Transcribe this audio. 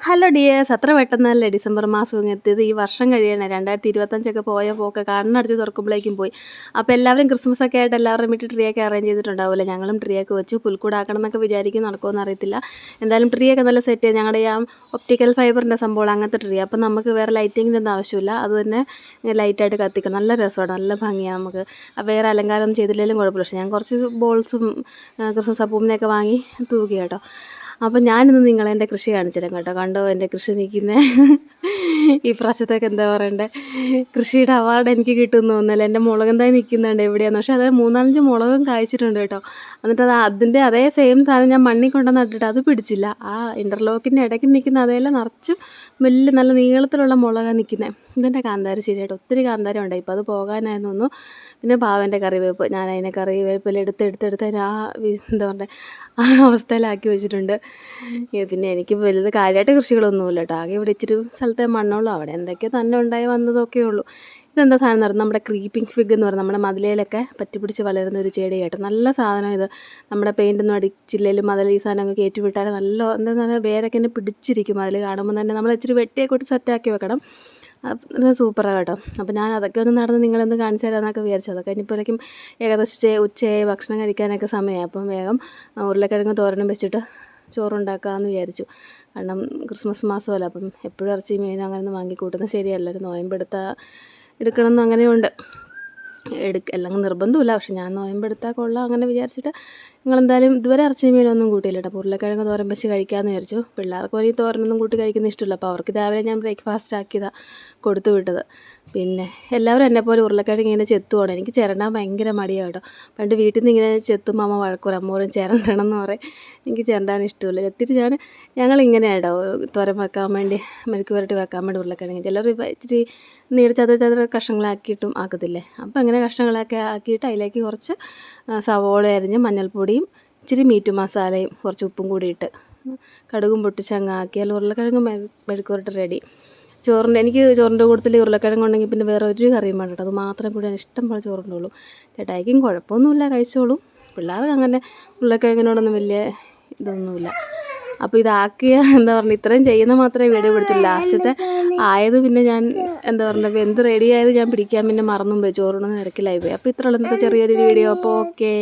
Hello dears, അത്ര പെട്ടെന്നല്ലേ December മാസം എത്തിയത്. ഈ വർഷം കഴിയണേ 2025 പോയ പോക്ക് കണ്ണടച്ച് തുറക്കുമ്പോഴേക്കും പോയി. അപ്പോൾ എല്ലാവരും ക്രിസ്മസ് ഒക്കെ ആയിട്ട് എല്ലാവരും വീട്ടിൽ ട്രീ ഒക്കെ അറേഞ്ച് ചെയ്തിട്ടുണ്ടാവില്ലേ. ഞങ്ങളും ട്രീ ഒക്കെ വെച്ചു. പുൽക്കൂടാക്കണം എന്നൊക്കെ വിചാരിക്കും, നടക്കുമെന്ന് അറിയത്തില്ല. എന്തായാലും ട്രീ ഒക്കെ നല്ല സെറ്റ് ചെയ്ത് ഞങ്ങളുടെ ഒപ്റ്റിക്കൽ ഫൈബറിൻ്റെ സംഭവം അങ്ങനത്തെ ട്രീ. അപ്പം നമുക്ക് വേറെ ലൈറ്റിങ്ങിൻ്റെ ഒന്നും ആവശ്യമില്ല, അത് തന്നെ ലൈറ്റായിട്ട് കത്തിക്കണം. നല്ല രസമാണ്, നല്ല ഭംഗിയാണ്. നമുക്ക് വേറെ അലങ്കാരം ചെയ്തില്ലെങ്കിലും കുഴപ്പമില്ല. പക്ഷേ ഞാൻ കുറച്ച് ബോൾസും ക്രിസ്മസ് അപ്പൂമ്മനെയൊക്കെ വാങ്ങി തൂക്കി കേട്ടോ. അപ്പം ഞാനിന്ന് നിങ്ങളെ എൻ്റെ കൃഷി കാണിച്ചു തരാം കേട്ടോ. കണ്ടോ എൻ്റെ കൃഷി നിൽക്കുന്നത്. ഈ പ്രാവശ്യത്തൊക്കെ എന്താ പറയണ്ടേ, കൃഷിയുടെ അവാർഡ് എനിക്ക് കിട്ടുമെന്ന് തോന്നുന്നില്ല. എൻ്റെ മുളകും തൈ നിൽക്കുന്നുണ്ട് എവിടെയാണെന്ന്. പക്ഷേ അത് 3-4 മുളകും കായ്ച്ചിട്ടുണ്ട് കേട്ടോ. എന്നിട്ട് അതിൻ്റെ അതേ സെയിം സാധനം ഞാൻ മണ്ണിൽ കൊണ്ടുവന്ന് നട്ടിട്ട് അത് പിടിച്ചില്ല. ആ ഇൻ്റർലോക്കിൻ്റെ ഇടയ്ക്ക് നിൽക്കുന്ന അതെല്ലാം നിറച്ചും വലിയ നല്ല നീളത്തിലുള്ള മുളകാണ് നിൽക്കുന്നത്. ഇതെൻ്റെ കാന്താരി ശരിയായിട്ട് ഒത്തിരി കാന്താരി ഉണ്ടായി. ഇപ്പോൾ അത് പോകാനായിരുന്നു തോന്നുന്നു. പിന്നെ പാവൻ്റെ കറിവേപ്പ്, ഞാൻ അതിനെ കറിവേപ്പില എടുത്തെടുത്ത് അതിന് എന്താ പറയുക ആ അവസ്ഥയിലാക്കി വെച്ചിട്ടുണ്ട്. പിന്നെ എനിക്ക് വലുത് കാര്യമായിട്ട് കൃഷികളൊന്നുമില്ല കേട്ടോ. ആകെ ഇവിടെ ഇച്ചിരി സ്ഥലത്തെ മണ്ണുള്ളൂ, അവിടെ എന്തൊക്കെയോ തന്നെ ഉണ്ടായി വന്നതൊക്കെ ഉള്ളൂ. ഇതെന്താ സാധനം എന്ന് പറഞ്ഞാൽ നമ്മുടെ ക്രീപ്പിംഗ് ഫിഗ് എന്ന് പറഞ്ഞാൽ നമ്മുടെ മതിലയിലൊക്കെ പറ്റിപ്പിടിച്ച് വളരുന്ന ഒരു ചെടി കേട്ടോ. നല്ല സാധനം ഇത്. നമ്മുടെ പെയിൻ്റൊന്നും അടിച്ചില്ലെങ്കിലും മതിൽ ഈ സാധനം അങ്ങ് കയറ്റി വിട്ടാൽ നല്ല എന്താ പറയുക വേരൊക്കെ എന്നെ പിടിച്ചിരിക്കും. അതിൽ കാണുമ്പോൾ തന്നെ നമ്മൾ ഇച്ചിരി വെട്ടിയൊക്കെ ഇട്ട് സെറ്റാക്കി വെക്കണം. സൂപ്പറാണ് കേട്ടോ. അപ്പോൾ ഞാൻ അതൊക്കെ ഒന്ന് നടന്ന് നിങ്ങളൊന്ന് കാണിച്ചു തരാമെന്നൊക്കെ വിചാരിച്ചു. അതൊക്കെ ഇനിയിപ്പോഴേക്കും ഏകദേശം ഉച്ചയായി, ഭക്ഷണം കഴിക്കാനൊക്കെ സമയമായി. അപ്പം വേഗം ഉരുളക്കിഴങ്ങ് തോരനും വെച്ചിട്ട് ചോറുണ്ടാക്കാമെന്ന് വിചാരിച്ചു. കാരണം ക്രിസ്മസ് മാസമല്ല, അപ്പം എപ്പോഴും ഇറച്ചി മീനും അങ്ങനെയൊന്നും വാങ്ങിക്കൂട്ടുന്നത് ശരിയല്ല. ഒരു എടുക്കണമെന്നും അങ്ങനെയുണ്ട്. എല്ലാം നിർബന്ധമില്ല, പക്ഷെ ഞാൻ നോയമ്പെടുത്താൽ കൊള്ളാം അങ്ങനെ വിചാരിച്ചിട്ട് നിങ്ങളെന്തായാലും ഇതുവരെ ഇറച്ചി മീനൊന്നും കൂട്ടിയില്ല കേട്ടോ. ഉരുളക്കിഴങ്ങ് തോരൻ വെച്ച് കഴിക്കാമെന്ന് വിചാരിച്ചു. പിള്ളേർക്ക് ഈ തോരനൊന്നും കൂട്ടി കഴിക്കുന്ന ഇഷ്ടമില്ല. അപ്പോൾ അവർക്ക് രാവിലെ ഞാൻ ബ്രേക്ക്ഫാസ്റ്റ് ആക്കിയതാണ് കൊടുത്തു വിട്ടത്. പിന്നെ എല്ലാവരും എന്നെപ്പോലെ ഉരുളക്കിഴങ്ങ് ഇങ്ങനെ ചെത്തുവാണ്. എനിക്ക് ചിരണ്ടാൻ ഭയങ്കര മടിയാണ് കേട്ടോ. പണ്ട് വീട്ടിൽ നിന്ന് ഇങ്ങനെ ചെത്തുമ്പോൾ അമ്മ വഴക്കൂറ, അമ്മ പറയും ചിരണ്ടണം എന്ന് പറയും. എനിക്ക് ചിരണ്ടാൻ ഇഷ്ടമില്ല. ചെത്തിയിട്ട് ഞങ്ങളിങ്ങനെ കേട്ടോ തോരൻ വെക്കാൻ വേണ്ടി, മെഴുക്ക് പുരട്ടി വെക്കാൻ വേണ്ടി ഉരുളക്കിഴങ്ങ് ചിലർ ഇച്ചിരി ചതുര കഷ്ണങ്ങളാക്കിയിട്ടും ആക്കത്തില്ലേ. അപ്പോൾ അങ്ങനെ കഷ്ണങ്ങളൊക്കെ ആക്കിയിട്ട് അതിലേക്ക് കുറച്ച് സവോള അരിഞ്ഞ് മഞ്ഞൾപ്പൊടിയും ഇച്ചിരി മീറ്റ് മസാലയും കുറച്ച് ഉപ്പും കൂടി ഇട്ട് കടുകും പൊട്ടിച്ചങ്ങ് ആക്കിയാൽ ഉരുളക്കിഴങ്ങ് മെഴുക്ക് പുരട്ടി റെഡി. എനിക്ക് ചോറിൻ്റെ കൂട്ടത്തിൽ ഉരുളക്കിഴങ്ങ് ഉണ്ടെങ്കിൽ പിന്നെ വേറെ ഒരു കറിയും വേണ്ട കേട്ടോ. അത് മാത്രം കൂടി ഇഷ്ടം പോലെ ചോറുണ്ടുള്ളൂ. ചേട്ടായിക്കും കുഴപ്പമൊന്നുമില്ല, കഴിച്ചോളൂ. പിള്ളേർക്ക് അങ്ങനെ ഉരുളക്കിഴങ്ങിനോടൊന്നും വലിയ ഇതൊന്നുമില്ല. അപ്പോൾ ഇതാക്കിയ എന്താ പറയുക ഇത്രയും ചെയ്യുന്ന മാത്രമേ വീഡിയോ പിടിച്ചുള്ളൂ. ലാസ്റ്റത്തെ ആയത് പിന്നെ ഞാൻ എന്താ പറയുക എന്ത് റെഡി ആയത് ഞാൻ പിടിക്കാൻ പിന്നെ മറന്നും പോയി, ചോറിനൊന്നും തിരക്കിലായി പോയി. അപ്പോൾ ഇത്രയുള്ള ചെറിയൊരു വീഡിയോ. അപ്പോൾ ഓക്കേ.